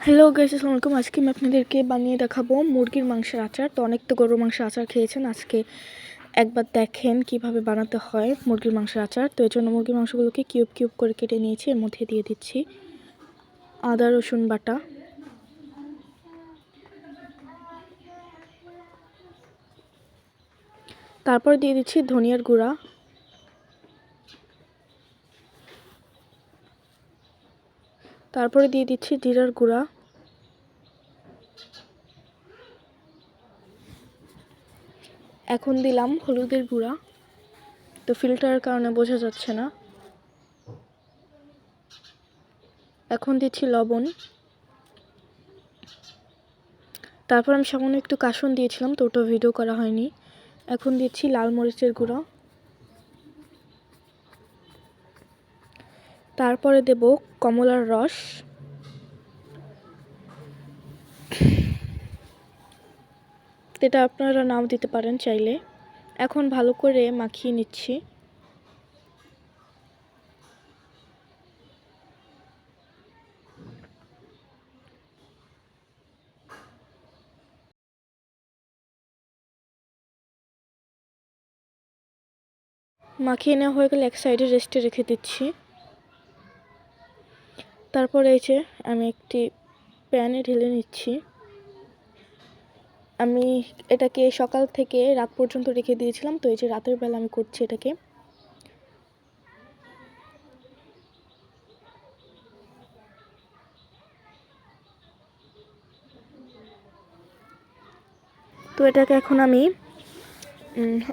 Hello guys, আসসালামু আলাইকুম। আজকে আমি আপনাদেরকে বানিয়ে দেখাবো মুরগির মাংসের আচার। তো অনেক তো গরুর মাংসের আচার খেয়েছেন, আজকে একবার দেখেন কিভাবে বানাতে হয় মুরগির মাংসের আচার। তো এর জন্য মুরগির মাংসগুলোকে কিউব কিউব করে কেটে নিয়েছি। এর মধ্যে দিয়ে দিচ্ছি আদা রসুন বাটা, তারপর দিয়ে দিচ্ছি ধনিয়ার গুঁড়া, তারপরে দিয়ে দিচ্ছি জিরার গুঁড়া, এখন দিলাম হলুদের গুঁড়া। তো ফিল্টারের কারণে বোঝা যাচ্ছে না। এখন দিচ্ছি লবণ, তারপর আমি সামান্য একটু কাসুন দিয়েছিলাম, তো ওটা ভিডিও করা হয়নি। এখন দিচ্ছি লাল মরিচের গুঁড়ো, তারপরে দেব কমলার রস, এটা আপনারা নাও দিতে পারেন চাইলে। এখন ভালো করে মাখিয়ে নিচ্ছি। মাখিয়ে নেওয়া হয়ে গেলে এক সাইডে রেস্টে রেখে দিচ্ছি। তারপর এই যে আমি একটি প্যানে ঢেলে নিচ্ছি। আমি এটাকে সকাল থেকে রাত পর্যন্ত রেখে দিয়েছিলাম, তো এই যে রাতের বেলা আমি করছি এটাকে। তো এটাকে এখন আমি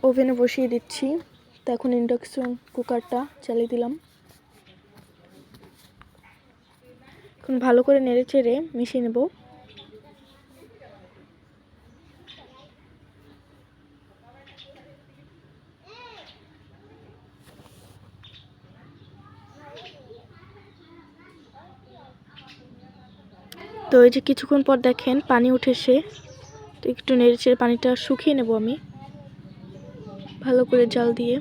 ওভেনে বসিয়ে দিচ্ছি। তো এখন ইন্ডাকশন কুকারটা চালিয়ে দিলাম। এখন ভালো করে নেড়ে চেড়ে মিশিয়ে নেব। তো এই যে কিছুক্ষণ পর দেখেন পানি উঠেছে। তো একটু নেড়ে চেড়ে পানিটা শুকিয়ে নেব আমি ভালো করে জাল দিয়ে।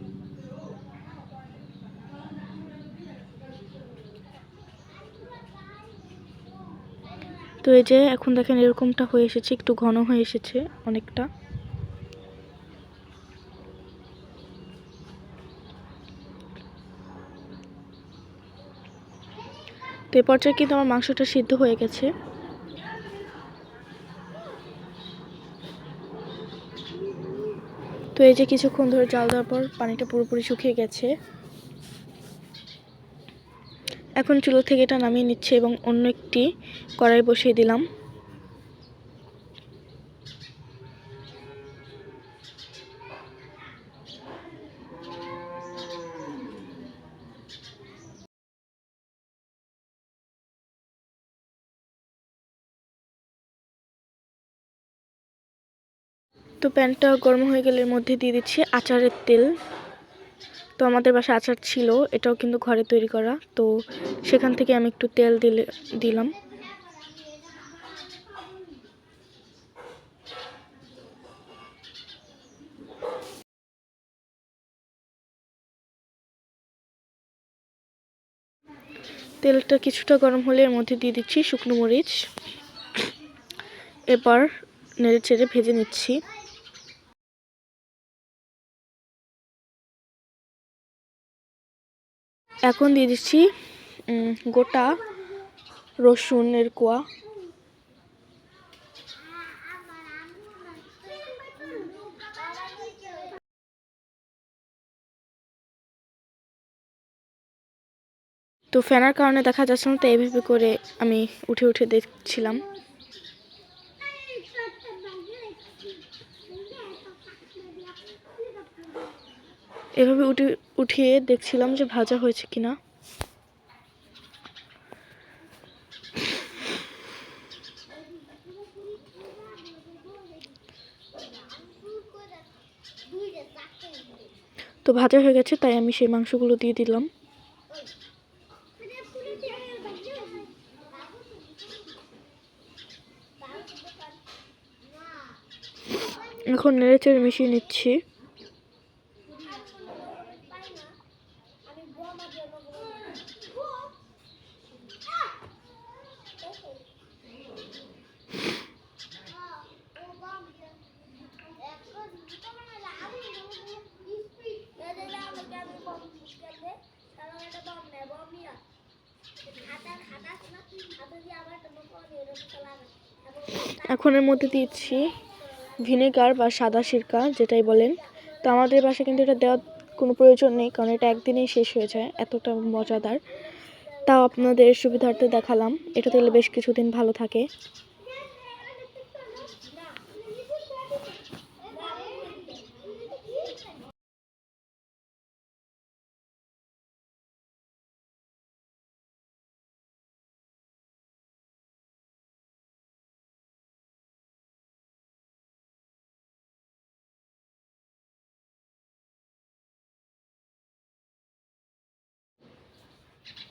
তো এই যে এখন দেখেন এরকমটা হয়ে এসেছে, একটু ঘন হয়ে এসেছে অনেকটা। তো এই পর্যায়ে কিন্তু আমার মাংসটা সিদ্ধ হয়ে গেছে। তো এই যে কিছুক্ষণ ধরে জাল দেওয়ার পর পানিটা পুরোপুরি শুকিয়ে গেছে। এখন চুলো থেকে এটা নামিয়ে নিচ্ছে এবং অন্য একটি কড়াই বসিয়ে দিলাম। তো প্যানটা গরম হয়ে গেলে এর মধ্যে দিয়ে দিচ্ছি আচারের তেল। তো আমাদের বাসায় আচার ছিল, এটাও কিন্তু ঘরে তৈরি করা, তো সেখান থেকে আমি একটু তেল দিলাম। তেলটা কিছুটা গরম হলে এর মধ্যে দিয়ে দিচ্ছি শুকনো মরিচ। এবার নেড়ে চেড়ে ভেজে নিচ্ছি। এখন দিয়ে দিচ্ছি গোটা রসুনের কোয়া। তো ফেনার কারণে দেখা যাচ্ছে না, তো এইভাবে করে আমি উঠে উঠে দেখছিলাম। এভাবে উঠিয়ে দেখছিলাম যে ভাজা হয়েছে কিনা। তো ভাজা হয়ে গেছে, তাই আমি সেই মাংসগুলো দিয়ে দিলাম। এখন নেড়েচেড়ে মিশিয়ে নিচ্ছি। এখন এর মধ্যে দিচ্ছি ভিনেগার বা সাদা সিরকা, যেটাই বলেন। তো আমাদের বাসায় কিন্তু এটা দেওয়ার কোনো প্রয়োজন নেই, কারণ এটা একদিনেই শেষ হয়ে যায়, এতটা মজাদার। তাও আপনাদের সুবিধার্থে দেখালাম, এটা দিলে বেশ কিছুদিন ভালো থাকে।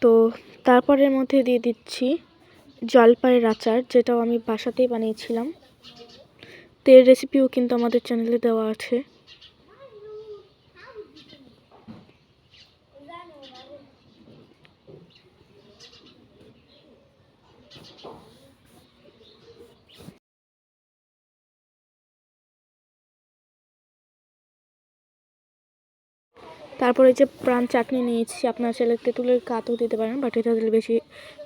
তো তারপরের মধ্যে দিয়ে দিচ্ছি জলপাইয়ের আচার, যেটাও আমি বাসাতেই বানিয়েছিলাম। তো এর রেসিপিও কিন্তু আমাদের চ্যানেলে দেওয়া আছে। তারপরে যে প্রাণ চাটনি নিয়েছি, আপনার চাইলে তেঁতুলের কাতও দিতে পারেন, বাট এটা দিলে বেশি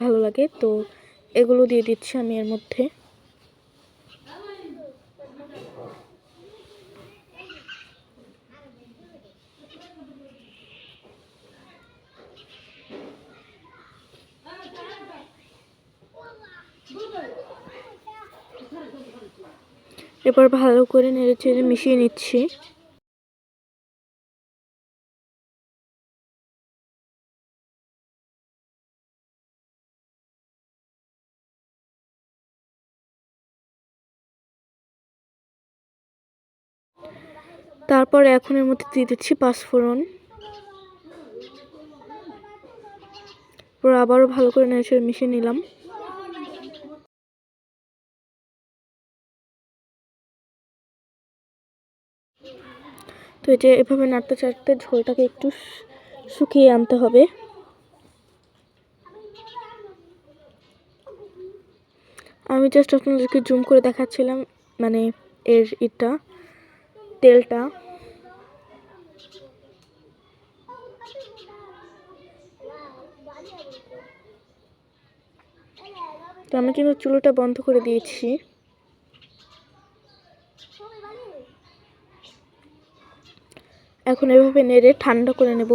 ভালো লাগে। তো এগুলো দিয়ে দিচ্ছি আমি এর মধ্যে। এরপর ভালো করে নেড়ে চেড়ে মিশিয়ে নিচ্ছি। তারপর এখন এর মধ্যে দিয়ে দিচ্ছি পাঁচফোড়ন। পুরো আবারও ভালো করে নেড়ে চেড়ে মিশিয়ে নিলাম। তো এই যে এভাবে নাড়তে চাড়তে ঝোলটাকে একটু শুকিয়ে আনতে হবে। আমি জাস্ট আপনাদেরকে জুম করে দেখাচ্ছিলাম, মানে এর তেলটা। তো আমি কিন্তু চুলোটা বন্ধ করে দিয়েছি। এখন এভাবে নেড়ে ঠান্ডা করে নেব।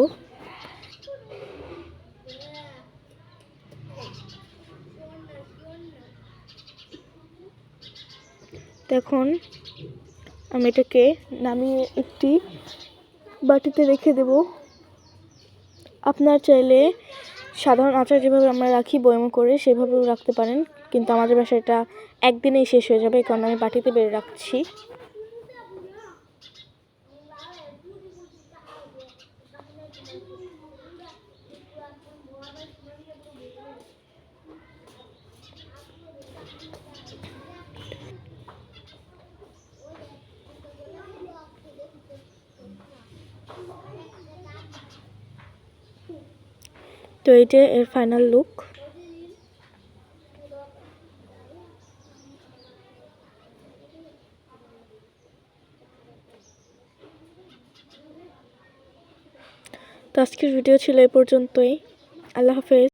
এখন আমি এটাকে নামিয়ে একটি বাটিতে রেখে দেব। আপনার চাইলে সাধারণ আচার যেভাবে আমরা রাখি বয়মে করে, সেভাবেও রাখতে পারেন, কিন্তু আমাদের বাসায় এটা একদিনেই শেষ হয়ে যাবে, এই কারণে আমি বাটিতে বেড়ে রাখছি। তো এইটা এর ফাইনাল লুক। তো আজকের ভিডিও ছিল এই পর্যন্তই। আল্লাহ হাফেজ।